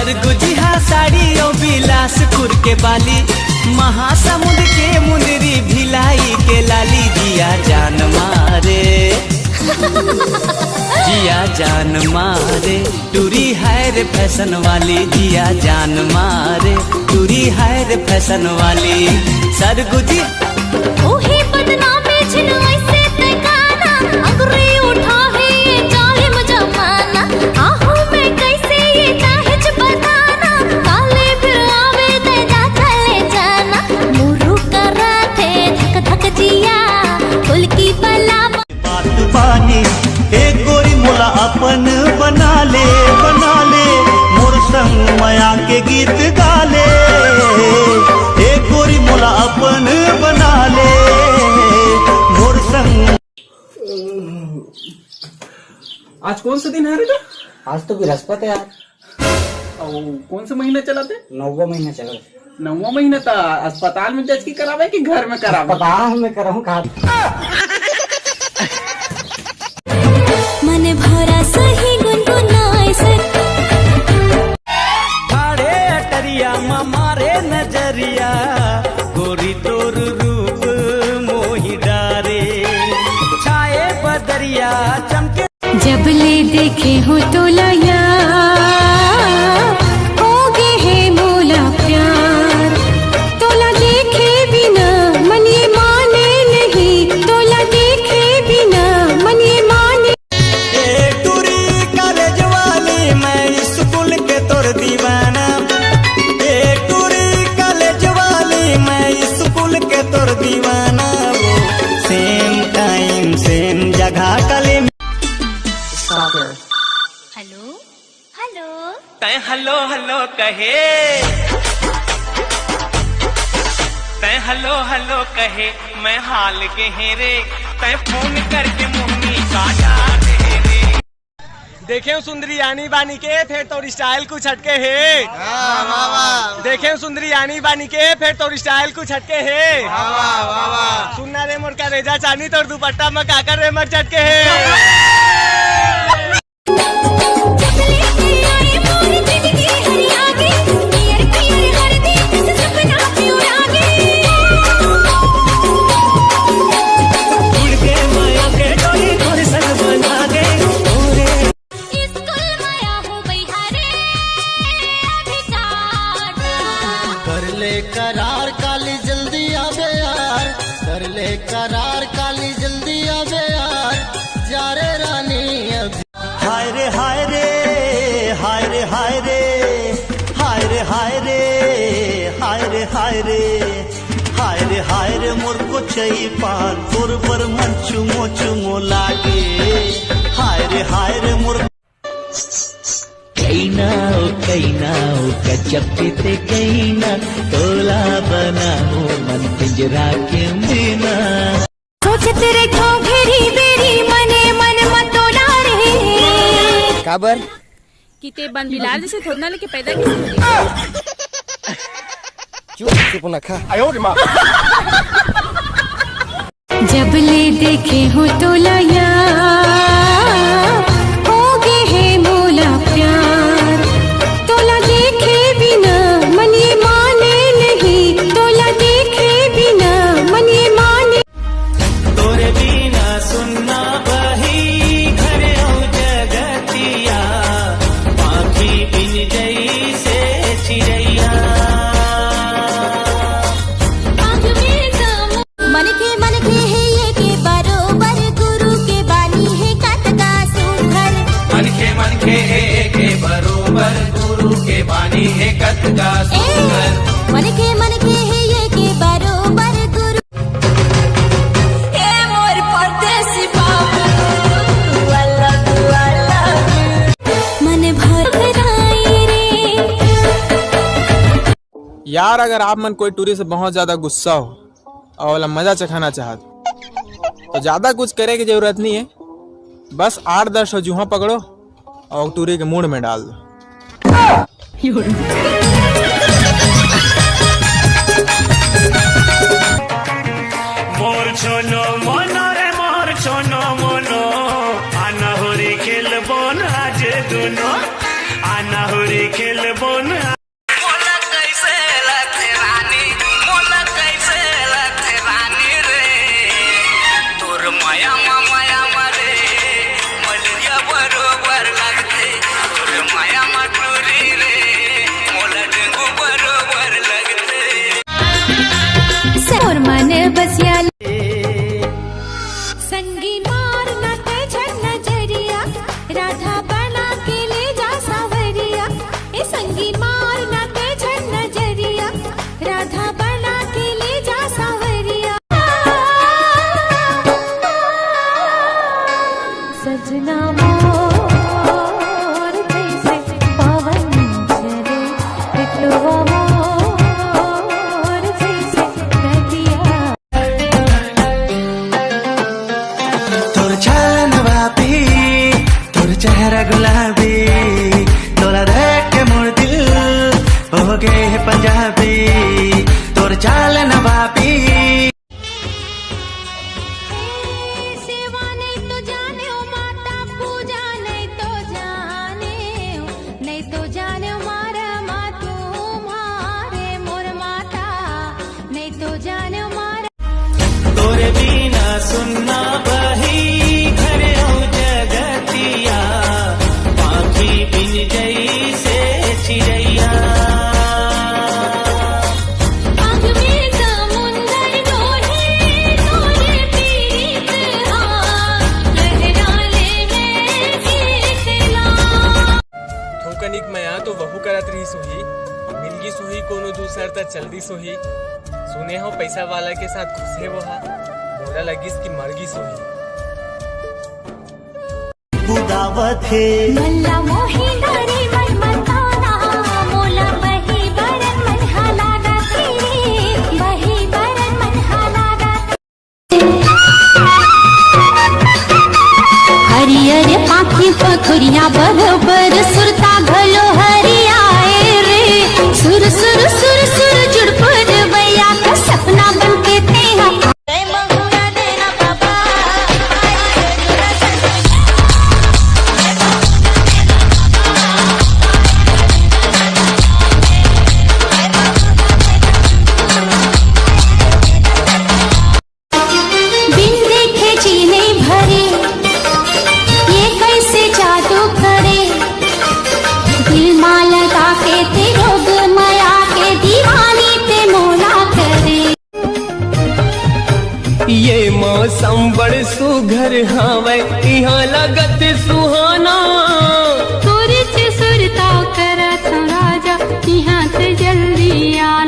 सरगुजिहा साड़ी और बिलासपुर के बाली, महासमुंद के मुंदरी भिलाई के लाली। जिया जान मारे जिया जान मारे टूरी है रे फैशन वाली। जिया जान मारे टूरी है रे फैशन वाली। सरगुजी ओही बदनामी छिन ऐसे ते गाना, अंगुरी उठा है ये जालिम जमाना। आहू में कैसे ये दहेज बताना, काले फिर आवे ते जा चले जाना। मुरु करा थे धक धक जिया फुल की बला बात बानी एक गोरी मोला अपन बना ले मोर संग माया के गीत गाले। एक गोरी मोला अपन बना ले मोर संग। आज कौन सा दिन है रे? आज तो बृहस्पति यार। कौन सा महीना चलाते? 9वां महीना चला। 9वां महीना था। अस्पताल में जज की करावे कि घर में करावे? अस्पताल में कराऊं का। मन भरा सही गुनगुनाए सर ठाड़े अटरिया मारे नजरिया, गोरी तोर रूप मोहि डारे। छाए बदरिया चमके जब ले देखे हो तो लाया होगे है मोला प्यार। तोला देखे बिना मन ये माने नहीं, तोला देखे बिना मन ये माने। टूरी कॉलेज वाली मैं स्कूल के तोर दीवाना। टूरी कॉलेज वाली मैं स्कूल के तोर दीवाना। वो सेम टाइम सेम जगह कले। हेलो हेलो तै हेलो हेलो कहे, तै हेलो हेलो कहे मैं हाल के हेरे। तै फोन करके मुहनी काटा दे रे। देखे सुंदरी आनी बानी के फिर तो स्टाइल कुछ हटके है। देखे सुंदरी आनी बानी के फिर तो स्टाइल कुछ हटके है। सुनना रे मोर का रेजा चानी तोर दुपट्टा में काकर रे मर चटके है। कर ले करार काली जल्दी आवे यार, कर ले करार काली जल्दी आवे यार। जा रे रानी अभी। हाय रे हाय रे हाय रे हाय रे हाय रे हाय रे हाय रे हाय रे हाय रे हाय रे मोर को चई पान तोर पर मन चुमो चुमो लागे। हाय रे मोर कैना कचपते ते कैना तोला बनाओ मन पिंजरा के बिना। सोचते रे खो घेरी बेरी मने मन मतोला रे। काबर कि ते बन बिलार जैसे थोड़ना लेके पैदा कैसे? चुप ना खा। जब ले देखे हो तो लाया होगे है मोला प्यार। तोला देखे बिना मन ये माने नहीं, तोला देखे बिना मन ये माने। तोरे बिना सुनना बही घर जगतिया, आँखी बिन जई से चिड़ैया। मन के है ये के बरोबर गुरु के बानी है कतका सुधर। मन के है के बरोबर गुरु के बानी है कतका सुंदर। मन के है ये के बरोबर गुरु। ए मोर परदेसी बाबू वाला मन भर राई रे। यार अगर आप मन कोई टूरी से बहुत ज्यादा गुस्सा हो और वाला मजा चखाना चाहत तो ज्यादा कुछ करे की जरूरत नहीं है। बस 8-10 जूहा पकड़ो और टूरी के मूड में डाल दो। मोर छोनो मोनो रे मोर छोनो मोनो, आना होरी खेल बोन आज दुनो। नाहुरी खेलबो ना मोला कैसे लगते रानी, मोला कैसे लगते रानी रे, तोर माया रे मलरिया बरोबर लगते, तोर माया टूरी रे मोला डेंगू बरोबर लगते। और मन बसिया संगी मारना ते नजरिया, राधा बना के ले जा सावरिया। ए संगी मारना ते नजरिया, राधा बना के ले जा सावरिया। सजना मोर जैसे पवन चले, बिटुआ मोर जैसे नदिया। तोर छालन वापी तोर चेहरा गुलाबी, तोरा देख के मोर दिल हो गए है पंजाबी, तोर चालन वापी। सेवा नहीं तो जाने ओ माता पूजा, नहीं तो जाने मारा मातू मारे मोर माता, नहीं तो जाने मारा। तोरे बिना सुनना बही घर जगतिया, पाखी बिन गई से चिड़ैया। आँख में समुंदर डोले, तोरे पीत हाथ लहरा ले मैं गीतला। थोकनिक मया तो वहू करत रही सोही, मिलगी सोही कोनो दूसर त चलदी सोही, सुने हो पैसा वाला के साथ खुशे वो हा, मोला लगिस की मरगी सोही। बुदावत है भल्ला मोही डारे मन मताना, मोला बही बरन मन हलागा तेरे, बही बरन मन हलागा। हरियर पाखी पखुरिया बरोबर सुरता घलो हरियाए रे, सुर सुर सुर सुर जुड़पुर बैया का सपना बनके तेरा। बिन देखे जीने भरे, ये कैसे जादू करे, दिल माँ लगा के ते रोग माया के दीवानी ते मोला करे। ये मौसम बड़ सुघर हावे, यहाँ लगत सुहाना, सुर से सुरता करा राजा, यहाँ से जल्दी आ